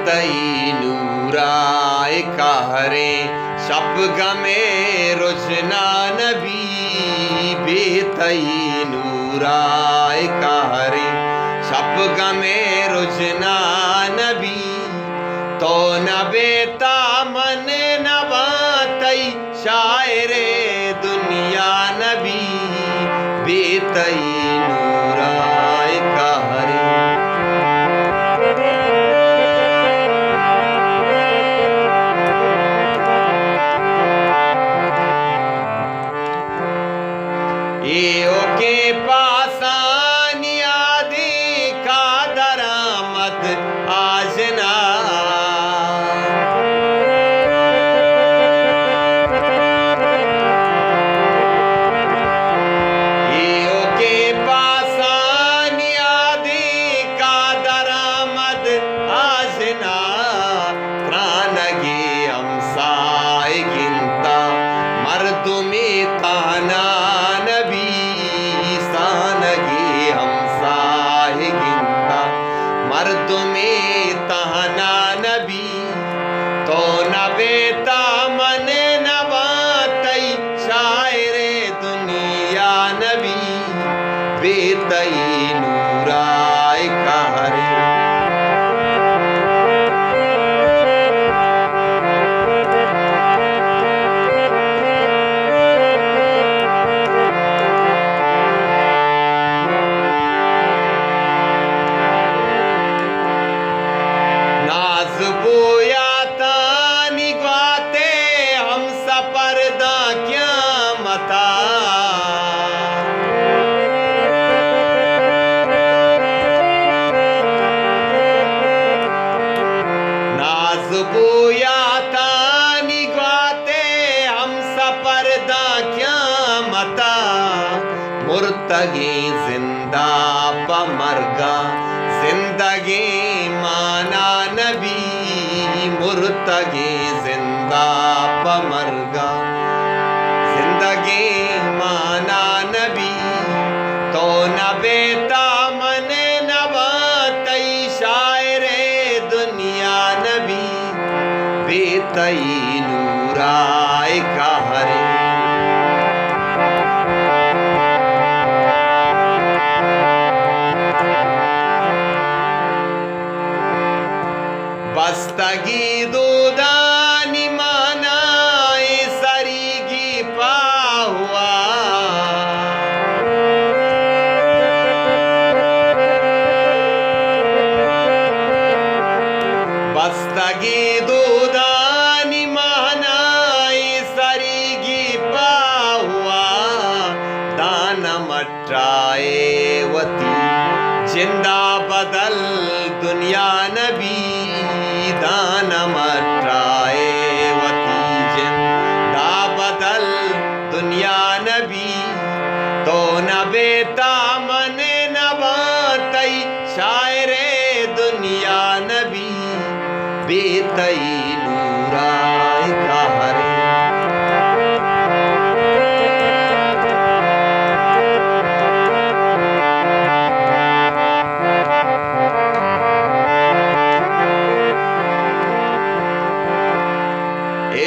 बेतई नूराय कहरे शब गमे रुजना नबी बेतई नूराय कहरे शब गमे रुजना नबी तो न बेता मन नवातई शायरे दुनिया नबी बेतई नूराय कहरे। के पासानी आदि का दरामद आजना के पासानी आदि का दरामद आजना प्राणगे हमसाए गिनता मर्दुमे ताना मर्द में तहना नबी तो न बेता मन नवातई शायरे दुनिया नबी बेतई नूराय कहरे। बोया तानी ग्वाते हम सपर्दा क्या मता नाज बोया तानी ग्वाते हम सपर्दा क्या मता मुर्तगे जिंदा पमरगा जिंदगी माना नबी मुर्तगे जिंदा पमरगा जिंदगी माना नबी तो न बेता मन नवातई शायरे दुनिया नबी बेतई नूराय कहरे। बस्तगी दूदानी मानाए सरीगी पाहुआ बस्तगी दूदानी मानाए सरीगी पाहुआ दाना मट्राए वती जिंदा बदल दुनिया नबी दाना मट्राए वती जिंदा बदल दुनिया नबी तो न बेता मन नवातई शायरे दुनिया नबी बेतई नूराय कहरे।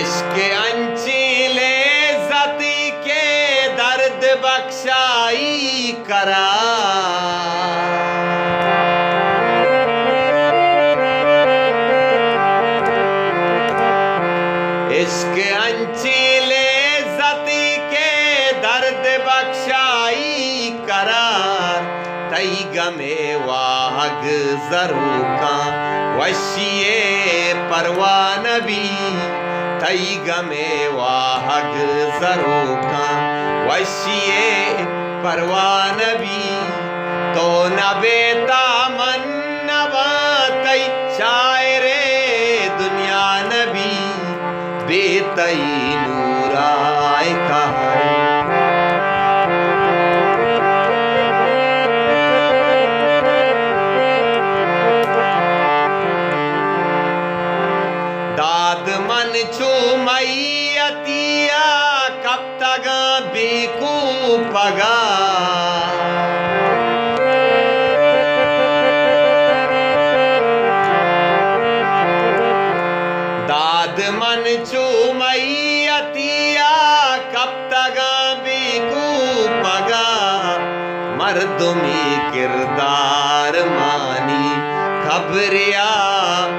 इसके अंचीले ज़ती के दर्द बख्शाई करा इसके अंचीले ज़ती के दर्द बख्शाई करार तई गमे वाहग जरू का वशिये परवान भी तई गमे वाहग जरू का वशिये परवान भी तो न बेता मन नवातई शायरे दुनिया नबी बेतई नूराय कहरे। दाद मन छू मैयतिया कब तक बेकू पगा मर्दुमी किरदार मानी खबरिया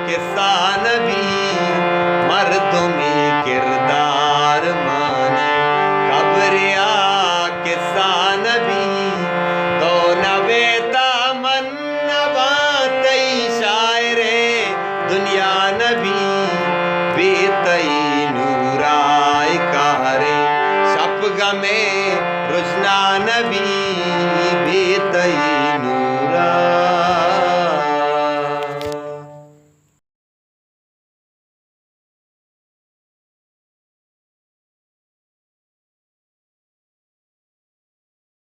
किस्सा नबी मर्दुमी किरदार मानी खबरिया किस्सा नबी तो नवेता मन नबातई शायरे दुनिया नबी बेतई नूराय कारे शप गमे रुजना नबी